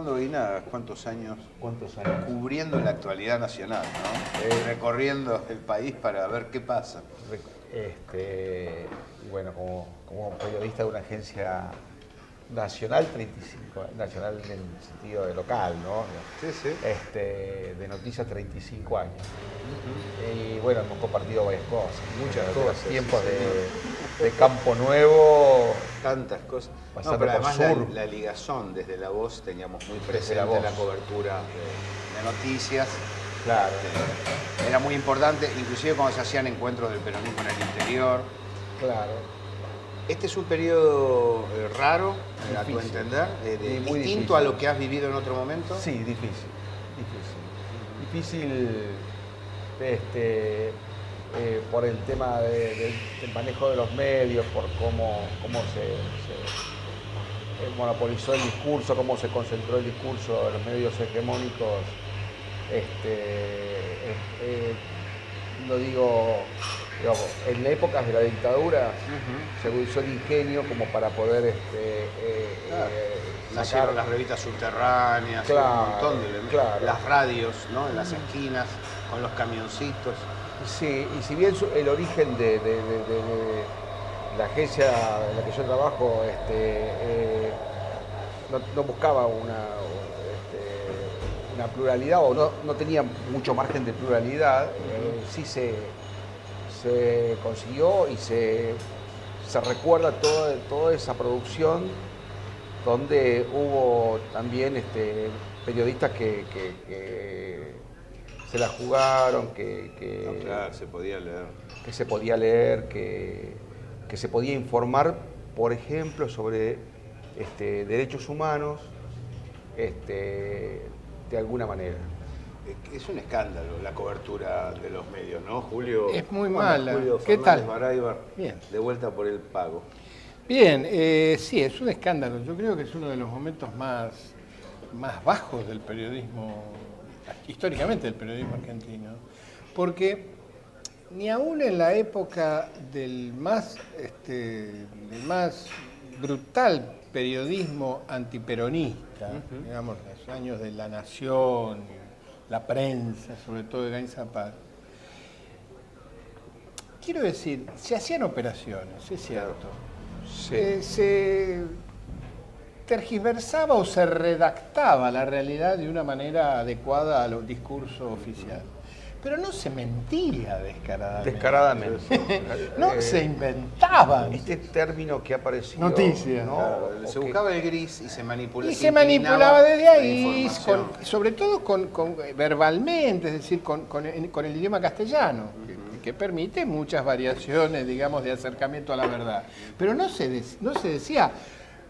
Armando Guina, ¿cuántos años cubriendo la actualidad nacional, ¿no? Recorriendo el país para ver qué pasa? Bueno, como periodista de una agencia nacional, nacional en el sentido de local, ¿no? Sí, sí. De noticias, 35 años. Y bueno, hemos compartido varias cosas. Muchas cosas. Tiempos de Campo Nuevo. Tantas cosas. Pasando Pero por además Sur. la ligazón desde La Voz teníamos muy presente La la cobertura de noticias. Claro. Era muy importante, inclusive cuando se hacían encuentros del peronismo en el interior. Claro. Este es un periodo raro, a tu Difícil. entender, Muy distinto difícil. a lo que has vivido en otro momento. Sí, difícil. Difícil por el tema del manejo de los medios, por cómo se monopolizó el discurso, cómo se concentró el discurso de los medios hegemónicos. Lo digo, digamos, en épocas de la dictadura se usó el ingenio como para poder Nacieron las revistas subterráneas, Claro, un montón de elementos. claro. Las radios, ¿no? En las esquinas, con los camioncitos. Sí, y si bien el origen de la agencia en la que yo trabajo no buscaba una pluralidad o no tenía mucho margen de pluralidad, sí se consiguió y se recuerda toda esa producción donde hubo también periodistas que se la jugaron, Claro, se podía leer. que se podía leer, que se podía informar, por ejemplo, sobre derechos humanos, de alguna manera. Es un escándalo la cobertura de los medios, ¿no, Julio? Es muy Bueno, mala. Julio ¿Qué Fernández tal? Baraybar, Bien. de vuelta por el pago. Bien, sí, es un escándalo. Yo creo que es uno de los momentos más bajos del periodismo, históricamente del periodismo argentino, porque ni aún en la época del más brutal periodismo antiperonista, digamos, los años de La Nación, la prensa, sobre todo de Gain Zapata, quiero decir, se hacían operaciones, es cierto. Sí. Se tergiversaba o se redactaba la realidad de una manera adecuada al discurso oficial. Pero no se mentía descaradamente. Descaradamente. No se inventaban. Este término que ha aparecido. Noticias. ¿no? Claro, se buscaba el gris y se manipulaba. Y se manipulaba desde la ahí, información. sobre todo verbalmente, es decir, con el idioma castellano, que permite muchas variaciones, digamos, de acercamiento a la verdad. Pero no se decía,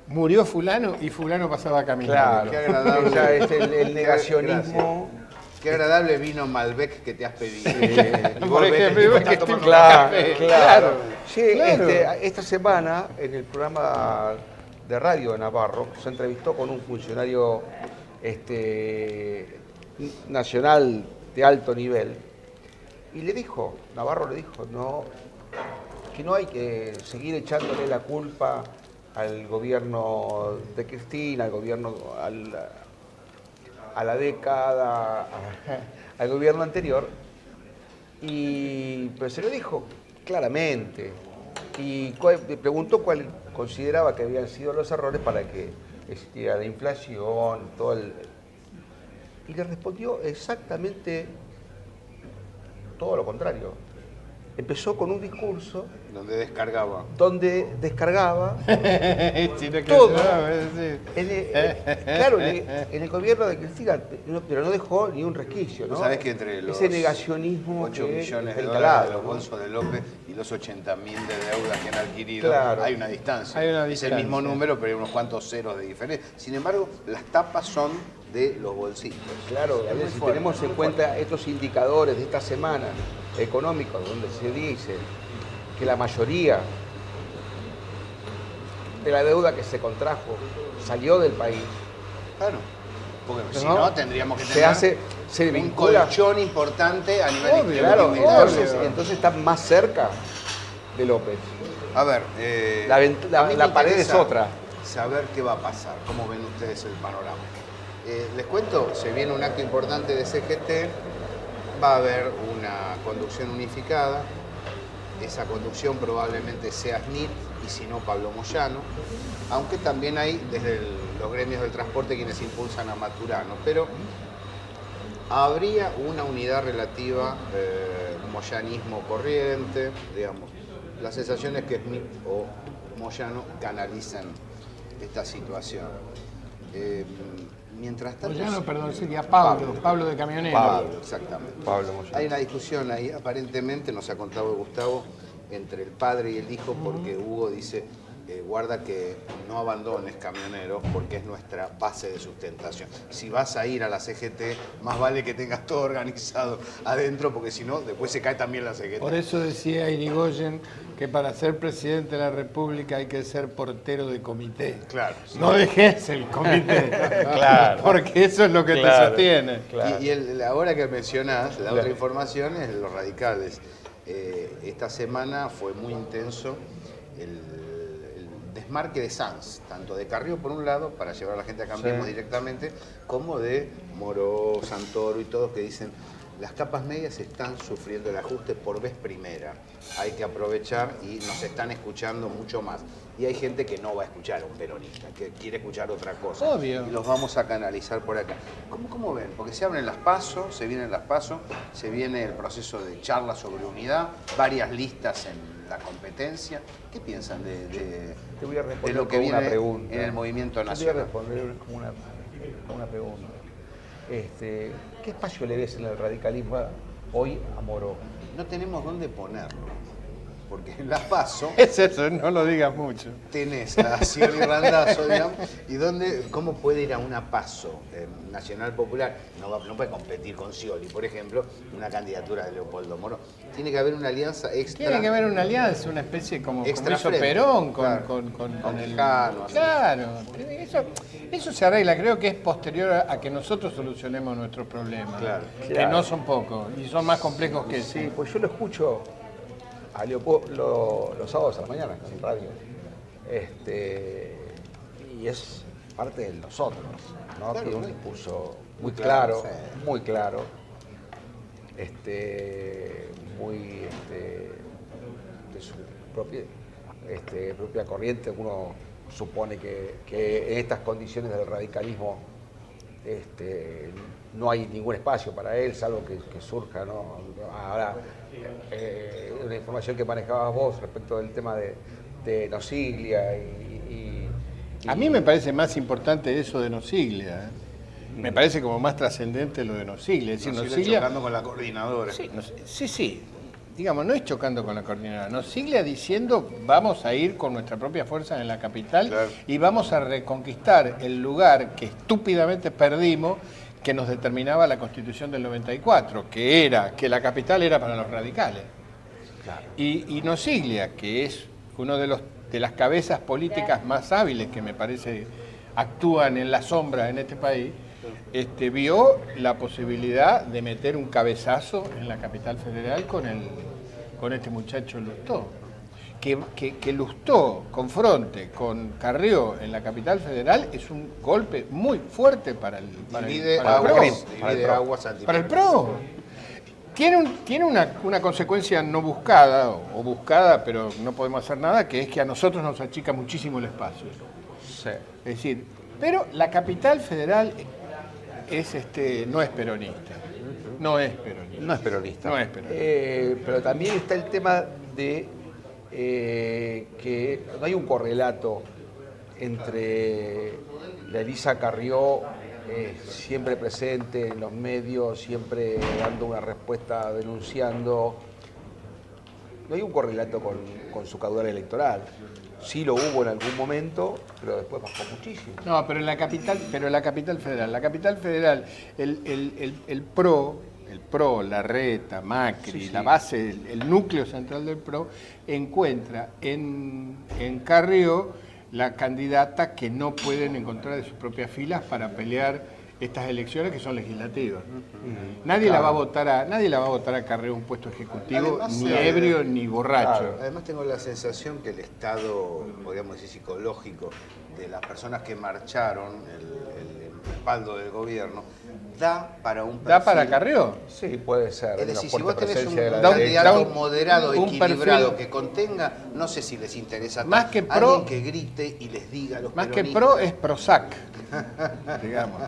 murió fulano y fulano pasaba caminando. Claro. Qué agradable. O sea, el negacionismo. Qué agradable vino Malbec que te has pedido. Por vos ves que el ejemplo, tipo que está estoy- tomando Claro, café. claro. Sí, Claro. esta semana en el programa de radio de Navarro se entrevistó con un funcionario nacional de alto nivel y Navarro le dijo, que no hay que seguir echándole la culpa al gobierno de Cristina, al gobierno a la década, al gobierno anterior, pero se lo dijo claramente y le preguntó cuál consideraba que habían sido los errores para que existiera la inflación, y le respondió exactamente todo lo contrario. Empezó con un discurso Donde descargaba. donde descargaba Sí, lo que todo. sí. Claro, en el gobierno de Cristina, pero no dejó ni un resquicio, ¿no? Vos sabés que entre los ese negacionismo 8 que millones de está dólares de instalado, los ¿no? bolsos de López y los 80.000 de deudas que han adquirido, Claro. hay una distancia. Hay una Es el distancia. mismo número, pero hay unos cuantos ceros de diferencia. Sin embargo, las tapas son de los bolsillos. Claro, Es muy si fuerte, tenemos en muy cuenta estos indicadores de esta semana económicos, donde se dice que la mayoría de la deuda que se contrajo salió del país, Claro. Porque si ¿no? no, tendríamos que tener se un vincula. colchón importante a nivel Obvio, Claro, inmigratorio. entonces está más cerca de López. A ver, La a mí me pared es interesa otra. Saber qué va a pasar, cómo ven ustedes el panorama. Les cuento, se viene un acto importante de CGT, va a haber una conducción unificada, esa conducción probablemente sea SNIT y si no Pablo Moyano, aunque también hay desde los gremios del transporte quienes impulsan a Maturano, pero habría una unidad relativa, moyanismo corriente, digamos. La sensación es que Smith o Moyano canalizan esta situación. Mientras tanto... Moyano, perdón, sería Pablo de Camionero. Pablo, exactamente. Pablo Moyano. Hay una discusión ahí, aparentemente, nos ha contado Gustavo, entre el padre y el hijo, porque Hugo dice, guarda que no abandones Camioneros porque es nuestra base de sustentación. Si vas a ir a la CGT, más vale que tengas todo organizado adentro, porque si no, después se cae también la CGT. Por eso decía Irigoyen que para ser presidente de la República hay que ser portero de comité. Claro. No dejes el comité, claro, porque eso es lo que te sostiene. Claro. Y ahora que mencionás, la otra información es los radicales. Esta semana fue muy intenso el desmarque de Sanz, tanto de Carrió por un lado, para llevar a la gente a Cambiemos directamente, como de Moró, Santoro y todos que dicen las capas medias están sufriendo el ajuste por vez primera. Hay que aprovechar y nos están escuchando mucho más. Y hay gente que no va a escuchar a un peronista, que quiere escuchar otra cosa. Obvio. Y los vamos a canalizar por acá. ¿Cómo ven? Porque se abren las PASO, se vienen las PASO, se viene el proceso de charla sobre unidad, varias listas en la competencia. ¿Qué piensan Te voy a de responder lo que con viene una pregunta. en el movimiento Yo nacional? te voy a responder con una pregunta. ¿Qué espacio le ves en el radicalismo hoy a Moró? No tenemos dónde ponerlo, porque en la PASO Es eso, no lo digas mucho. tenés a Scioli Randazzo, digamos, y ¿cómo puede ir a una PASO Nacional Popular? No puede competir con Scioli, por ejemplo, una candidatura de Leopoldo Moró. Tiene que haber una alianza extra. Tiene que haber una alianza, una especie como Extra hizo frente, Perón claro. con el... Quijano, así. Claro, eso se arregla, creo que es posterior a que nosotros solucionemos nuestros problemas, Claro. que no son pocos y son más complejos que Sí, pues yo lo escucho a Leopoldo los sábados a la mañana en radio. Y es parte de nosotros, ¿no? Claro, Tiene un claro. discurso muy Claro, claro, sí. muy claro. Muy de su propia corriente. Uno supone que en estas condiciones del radicalismo no hay ningún espacio para él, salvo que surja, ¿no? Ahora, una información que manejabas vos respecto del tema de Nosiglia A mí me parece más importante eso de Nosiglia. Me parece como más trascendente lo de Nosiglia. Es decir, Nos sigue Nosiglia... chocando con la coordinadora. Sí. Digamos, no es chocando con la coordinadora. Nosiglia diciendo vamos a ir con nuestra propia fuerza en la capital Claro. y vamos a reconquistar el lugar que estúpidamente perdimos, que nos determinaba la Constitución del 94, que era que la capital era para los radicales. Claro. Y Nosiglia, que es uno de las cabezas políticas más hábiles que me parece actúan en la sombra en este país, vio la posibilidad de meter un cabezazo en la capital federal con este muchacho Lustó. Que Lustó confronte con Carrió en la capital federal es un golpe muy fuerte para el Divide para el PRO. aguas Para el PRO. Tiene una consecuencia no buscada, o buscada, pero no podemos hacer nada, que es que a nosotros nos achica muchísimo el espacio. Sí. Es decir, pero la capital federal no es peronista. No es peronista. No es peronista. No es peronista. Pero también está el tema de que no hay un correlato entre la Elisa Carrió siempre presente en los medios, siempre dando una respuesta, denunciando. No hay un correlato con su caudal electoral. Sí lo hubo en algún momento, pero después bajó muchísimo. No, pero la capital federal, el PRO, Larreta, Macri, la base, el núcleo central del PRO, encuentra en Carrió la candidata que no pueden encontrar de sus propias filas para pelear estas elecciones que son legislativas. Nadie la va a votar a Carrió un puesto ejecutivo, Además, ni ebrio ni borracho. Claro, además tengo la sensación que el estado, podríamos decir, psicológico de las personas que marcharon respaldo del gobierno, da para un perfil. ¿Da para Carrió? Sí, puede ser. Es decir, una si vos fuerte tenés un presencia de la candidato derecha. moderado, un equilibrado, perfil- que contenga, no sé si les interesa Más tanto. que pro- Alguien que grite y les diga a los Más que peronistas. pro es Prozac, digamos.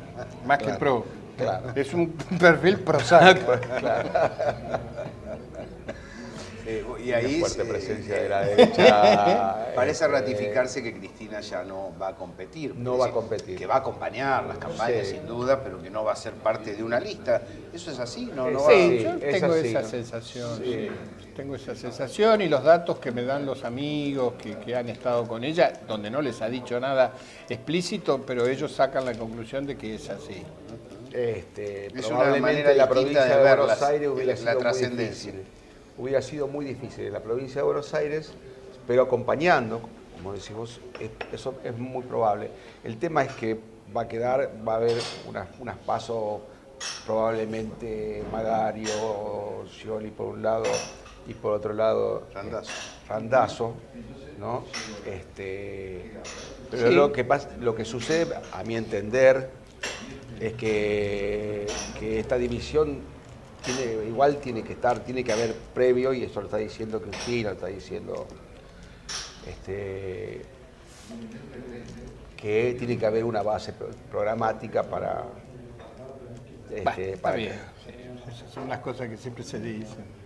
Más que pro. Claro. Es un perfil Prozac. Y ahí Fuerte presencia de la derecha. parece ratificarse que Cristina ya no va a competir. No Es va a decir, competir. Que va a acompañar las campañas Sí. sin duda, pero que no va a ser parte de una lista. ¿Eso es así? No, no Sí, va. yo es tengo así, esa ¿no? sensación. Sí. Sí. Tengo esa sensación y los datos que me dan los amigos que han estado con ella, donde no les ha dicho nada explícito, pero ellos sacan la conclusión de que es así. Es una Probablemente manera en la distinta provincia de de ver Buenos las- Aires hubiera la sido muy trascendencia. difícil. Hubiera sido muy difícil en la provincia de Buenos Aires, pero acompañando, como decimos, eso es muy probable. El tema es que va a haber unas pasos, probablemente Magario, Scioli por un lado y por otro lado Randazzo, ¿no? Pero Sí. lo que sucede, a mi entender, es que esta división tiene que haber previo, y eso lo está diciendo Cristina, lo está diciendo que tiene que haber una base programática para Está para bien. que- Sí, esas son las cosas que siempre se dicen.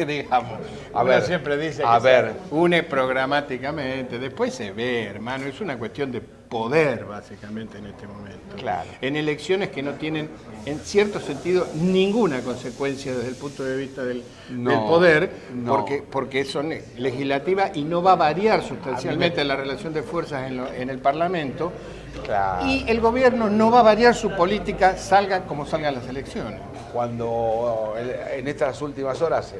Digamos. A Uno ver, siempre dice a que ver. se une programáticamente, después se ve, hermano, es una cuestión de poder básicamente en este momento. Claro. En elecciones que no tienen, en cierto sentido, ninguna consecuencia desde el punto de vista del poder, no. porque son legislativas y no va a variar sustancialmente la relación de fuerzas en el Parlamento. Claro. Y el gobierno no va a variar su política, salga como salgan las elecciones. Cuando en estas últimas horas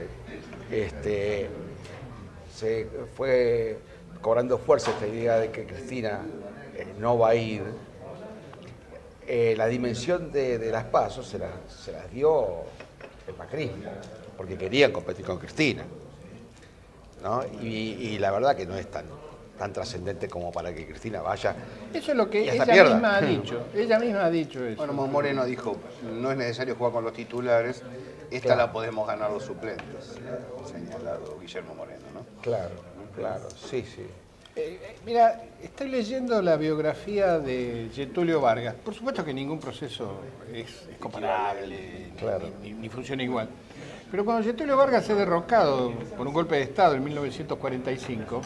se fue cobrando fuerza esta idea de que Cristina no va a ir, la dimensión de las PASO se las dio el macrismo, porque querían competir con Cristina, ¿no? Y la verdad que no es tan trascendente como para que Cristina vaya. Eso es lo que Y hasta ella pierda. misma ha dicho. Ella misma ha dicho eso. Bueno, Moreno dijo, no es necesario jugar con los titulares, esta Claro. la podemos ganar los suplentes, señalado Guillermo Moreno, ¿no? Claro, sí. Mira, estoy leyendo la biografía de Getúlio Vargas. Por supuesto que ningún proceso es comparable, Claro. ni funciona igual. Pero cuando Getúlio Vargas es derrocado por un golpe de Estado en 1945,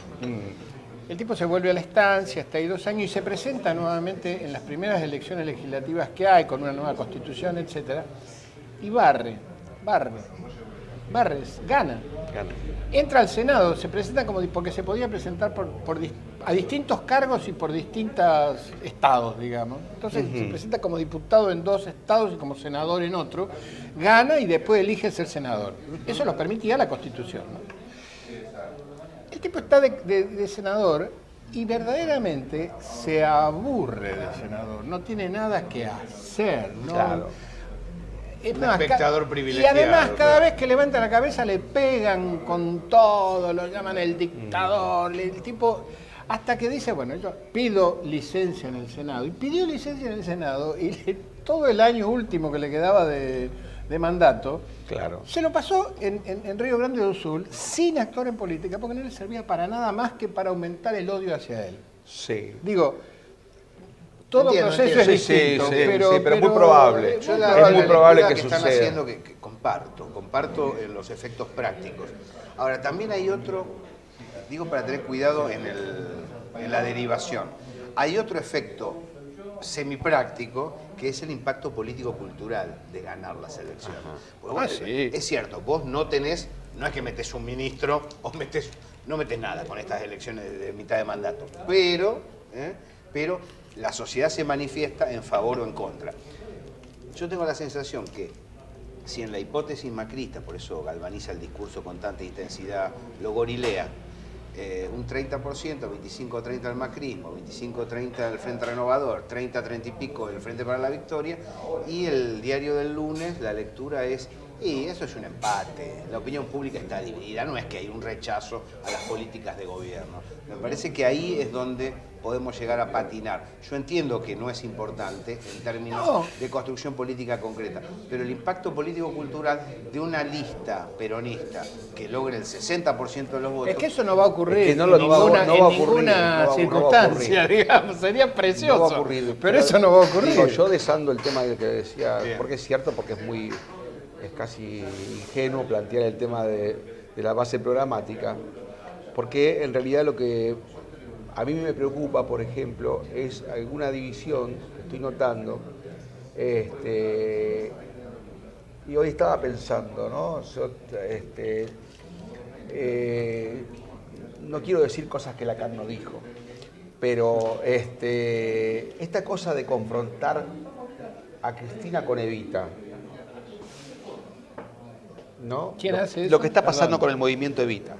el tipo se vuelve a la estancia, está ahí 2 años y se presenta nuevamente en las primeras elecciones legislativas que hay, con una nueva constitución, etc. Y barre, gana. Entra al Senado, se presenta porque se podía presentar a distintos cargos y por distintos estados, digamos. Entonces se presenta como diputado en 2 estados y como senador en otro, gana y después elige ser senador. Eso lo permitía la Constitución, ¿no? El tipo está de senador y verdaderamente se aburre de senador, no tiene nada que hacer, ¿no? Claro. Es Un más, espectador y privilegiado, además cada claro. vez que levanta la cabeza le pegan con todo, lo llaman el dictador, el tipo, hasta que dice, bueno, yo pido licencia en el Senado. Y pidió licencia en el Senado y todo el año último que le quedaba de mandato, Claro. se lo pasó en Río Grande do Sul sin actuar en política, porque no le servía para nada más que para aumentar el odio hacia él. Sí. Digo, todo Entiendo, proceso entiendo. es distinto, pero muy probable. es Yo muy la- Es muy la probable lectura que están suceda. haciendo que comparto en los efectos prácticos. Ahora, también hay otro, digo para tener cuidado en la derivación, hay otro efecto semipráctico que es el impacto político-cultural de ganar las elecciones. Porque vos, sí. Es cierto, vos no es que metés un ministro o no metés nada con estas elecciones de mitad de mandato, pero la sociedad se manifiesta en favor o en contra. Yo tengo la sensación que si en la hipótesis macrista, por eso galvaniza el discurso con tanta intensidad, lo gorilea, un 30%, 25-30 al macrismo, 25-30 al Frente Renovador, 30-30 y pico del Frente para la Victoria, y el diario del lunes, la lectura es Y eso es un empate. La opinión pública está dividida. No es que hay un rechazo a las políticas de gobierno. Me parece que ahí es donde podemos llegar a patinar. Yo entiendo que no es importante en términos de construcción política concreta, pero el impacto político-cultural de una lista peronista que logre el 60% de los votos... Es que eso no va a ocurrir Es que no va a en ninguna circunstancia, digamos. Sería precioso, No va a ocurrir, pero eso no va a ocurrir. Digo, yo desando el tema del que decía, Bien. porque es cierto, porque es casi ingenuo plantear el tema de la base programática, porque en realidad lo que a mí me preocupa, por ejemplo, es alguna división que estoy notando, y hoy estaba pensando, ¿no? No quiero decir cosas que Lacan no dijo, pero esta cosa de confrontar a Cristina con Evita, ¿no? ¿Quién hace eso? Lo que está pasando Perdón. con el movimiento Evita.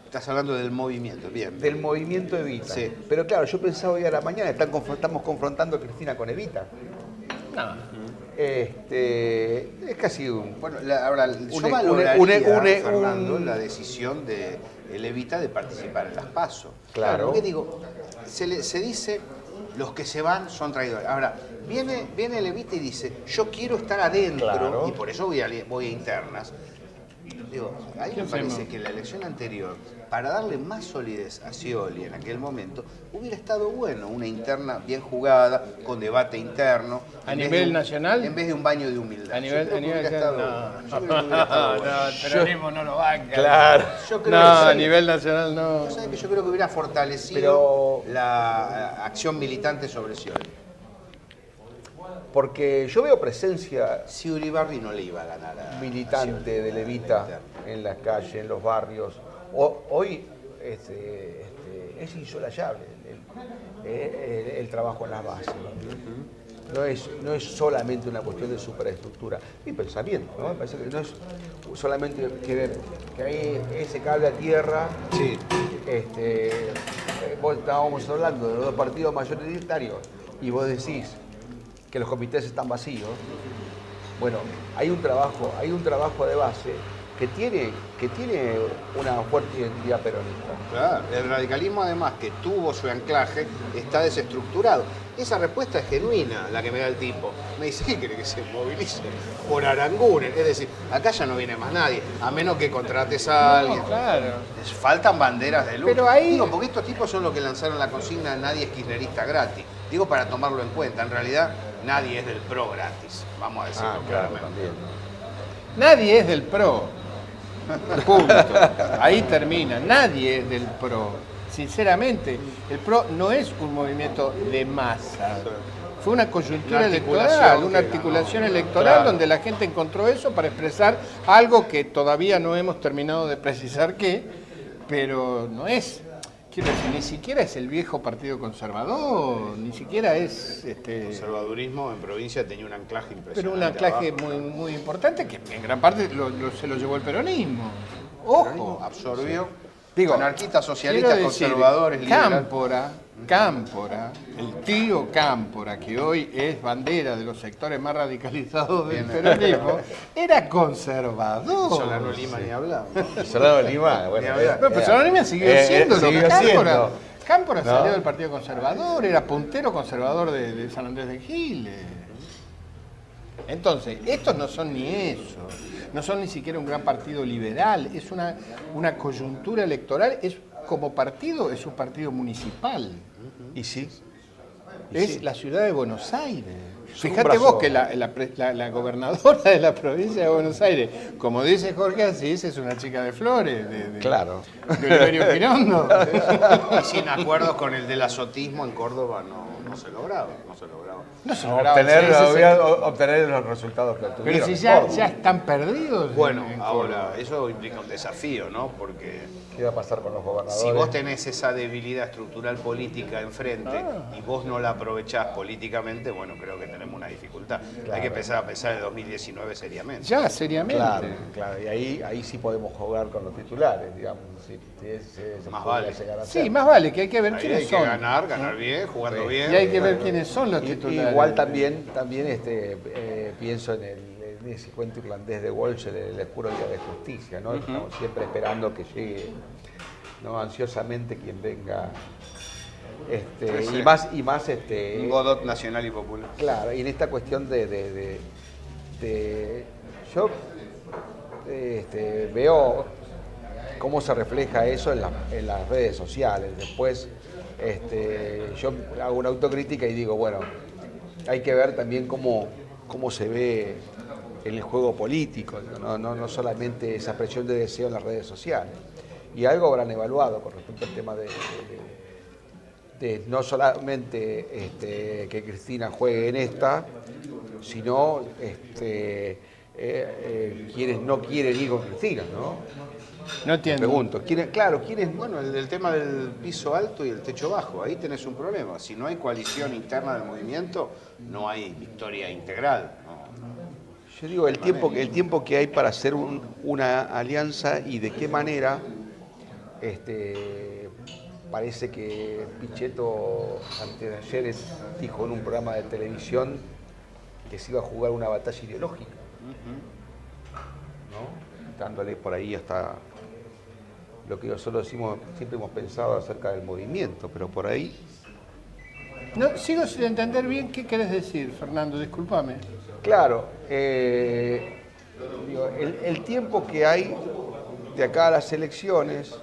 Estás hablando del movimiento, bien. Del movimiento Evita. Sí. Pero claro, yo pensaba hoy a la mañana, estamos confrontando a Cristina con Evita. No. Es casi un... Bueno, ahora, yo Une- valoraría, une- Fernando, un- la decisión de el Evita de participar en las PASO. Claro. Porque digo, se dice, los que se van son traidores. Ahora, viene el Evita y dice, yo quiero estar adentro, Claro. y por eso voy a internas. Digo, a mí ¿Qué me parece hacemos? que la elección anterior, para darle más solidez a Scioli en aquel momento, hubiera estado bueno una interna bien jugada, con debate interno. ¿A en vez nivel de un- nacional? En vez de un baño de humildad. A nivel, Yo creo que hubiera estado- no. yo creo que hubiera estado bueno. No, el peronismo no lo banca. Claro. Yo creo No, que sí. a nivel nacional no. Vos sabés que yo creo que hubiera fortalecido Pero- la acción militante sobre Scioli. Porque yo veo presencia Si Uribarri no le iba a ganar a militante Scioli. de Levita en las calles, en los barrios. Hoy es insolayable el trabajo en las bases. No es solamente una cuestión de superestructura. Mi pensamiento, ¿no? Me parece que no es solamente que hay ese cable a tierra. Sí. Vos estábamos hablando de los dos partidos mayoritarios y vos decís que los comités están vacíos. Bueno, hay un trabajo de base que tiene una fuerte identidad peronista. Claro, el radicalismo además que tuvo su anclaje está desestructurado. Esa respuesta es genuina, la que me da el tipo. Me dice, ¿qué quiere que se movilice? Por Aranguren. Es decir, acá ya no viene más nadie, a menos que contrates a alguien. No, claro. Les faltan banderas de luz. Pero ahí- Digo, porque estos tipos son los que lanzaron la consigna nadie es kirchnerista gratis. Digo, para tomarlo en cuenta. En realidad, nadie es del PRO gratis. Vamos a decirlo claramente. también. Nadie es del PRO. Punto. Ahí termina. Nadie es del PRO. Sinceramente, el PRO no es un movimiento de masa. Fue una coyuntura Una electoral, articulación una que articulación ganó. electoral Claro. donde la gente encontró eso para expresar algo que todavía no hemos terminado de precisar qué, pero no es. Quiero decir, ni siquiera es el viejo Partido Conservador, ni siquiera es El conservadurismo en provincia tenía un anclaje impresionante. pero un anclaje abajo. muy importante que en gran parte se lo llevó el peronismo. El peronismo Ojo. absorbió Digo, anarquistas, socialistas, quiero decir, conservadores, liberales. Cámpora, el tío Cámpora, que hoy es bandera de los sectores más radicalizados del Bien. peronismo, era conservador. Solano Lima ni hablaba. Solano Lima, bueno. Ni hablar. Bueno, pero Solano Lima siguió siendo lo siguió que Cámpora. siendo. Cámpora ¿No? salió del Partido Conservador, era puntero conservador de San Andrés de Giles. Entonces, estos no son ni eso, no son ni siquiera un gran partido liberal, es una coyuntura electoral, como partido es un partido municipal, Y sí. es la ciudad de Buenos Aires. Es un Fíjate brazo. vos que la gobernadora de la provincia de Buenos Aires, como dice Jorge Asís, es una chica de flores, Claro. de Oliverio Girondo. Y sin acuerdos con el del azotismo en Córdoba no se lograba. No se lograba, Obtener los resultados que pero obtuvieron. si ya están perdidos. Bueno, en ahora, Córdoba. eso implica un desafío, ¿no? Porque ¿Qué va a pasar con los gobernadores? si vos tenés esa debilidad estructural política enfrente y vos no la aprovechás políticamente, bueno, creo que tenemos una dificultad. Hay que empezar a pensar en 2019 seriamente. Ya, seriamente. Claro, y ahí sí podemos jugar con los titulares, digamos. Se Más podría vale. llegar a hacer. Sí, más vale, que hay que ver Ahí quiénes hay que son. ganar bien, jugando Sí. bien. Y hay que ver quiénes son los Y titulares. igual también pienso en ese cuento irlandés de Walsh, el oscuro día de justicia, ¿no? Estamos siempre esperando que llegue, ¿no? Ansiosamente quien venga. Sí. Y más Un Godot nacional y popular. claro, y en esta cuestión yo veo cómo se refleja eso en las redes sociales. Después yo hago una autocrítica y digo, bueno, hay que ver también cómo se ve en el juego político, no solamente esa presión de deseo en las redes sociales. Y algo habrán evaluado con respecto al tema de no solamente que Cristina juegue en esta, sino quienes no quieren ir con Cristina, ¿no? No entiendo. Pregunto, ¿quiénes? Bueno, el tema del piso alto y el techo bajo, ahí tenés un problema. Si no hay coalición interna del movimiento, no hay victoria integral. Yo digo, el tiempo que hay para hacer una alianza y de qué manera, parece que Pichetto antes de ayer dijo en un programa de televisión que se iba a jugar una batalla ideológica, ¿no? Dándole por ahí hasta lo que nosotros siempre hemos pensado acerca del movimiento, pero por ahí... No, sigo sin entender bien qué querés decir, Fernando, discúlpame. Claro, digo, el tiempo que hay de acá a las elecciones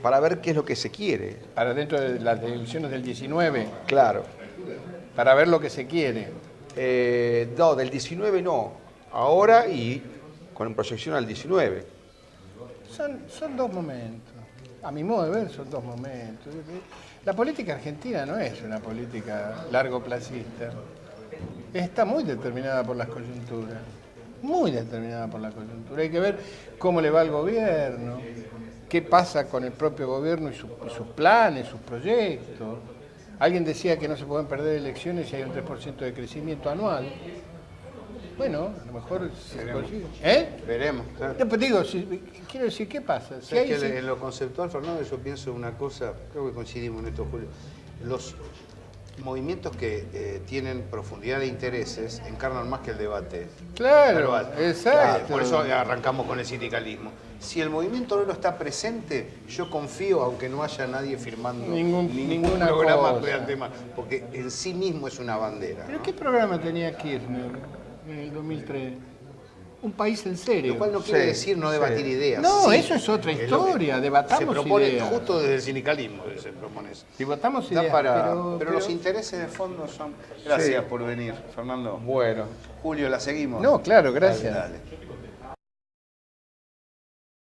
para ver qué es lo que se quiere. Para dentro de las elecciones del 19, Claro. para ver lo que se quiere. No, del 19 no. Ahora y con proyección al 19. Son dos momentos. A mi modo de ver, son dos momentos. La política argentina no es una política largoplacista. Está muy determinada por las coyunturas. Muy determinada por la coyuntura. Hay que ver cómo le va al gobierno, qué pasa con el propio gobierno y sus planes, sus proyectos. Alguien decía que no se pueden perder elecciones si hay un 3% de crecimiento anual. Bueno, a lo mejor se consigue. Veremos. Pues digo, quiero decir, ¿qué pasa? Si hay, En lo conceptual, Fernando, yo pienso una cosa, creo que coincidimos en esto, Julio. Los movimientos que tienen profundidad de intereses encarnan más que el debate. Claro, verbal. exacto. Por eso arrancamos con el sindicalismo. Si el movimiento obrero está presente, yo confío, aunque no haya nadie firmando ningún programa cosa. de tema, porque en sí mismo es una bandera. ¿Pero ¿no? qué programa tenía Kirchner en el 2003? Un país en serio. Lo cual no quiere decir no debatir ideas. No, Sí, eso es otra lo que historia, debatamos se propone ideas. justo desde el sindicalismo, se propone eso. Si votamos Da ideas, pero los intereses de fondo son... Gracias por venir, Fernando. Bueno. Julio, ¿la seguimos? No, claro, gracias. Dale.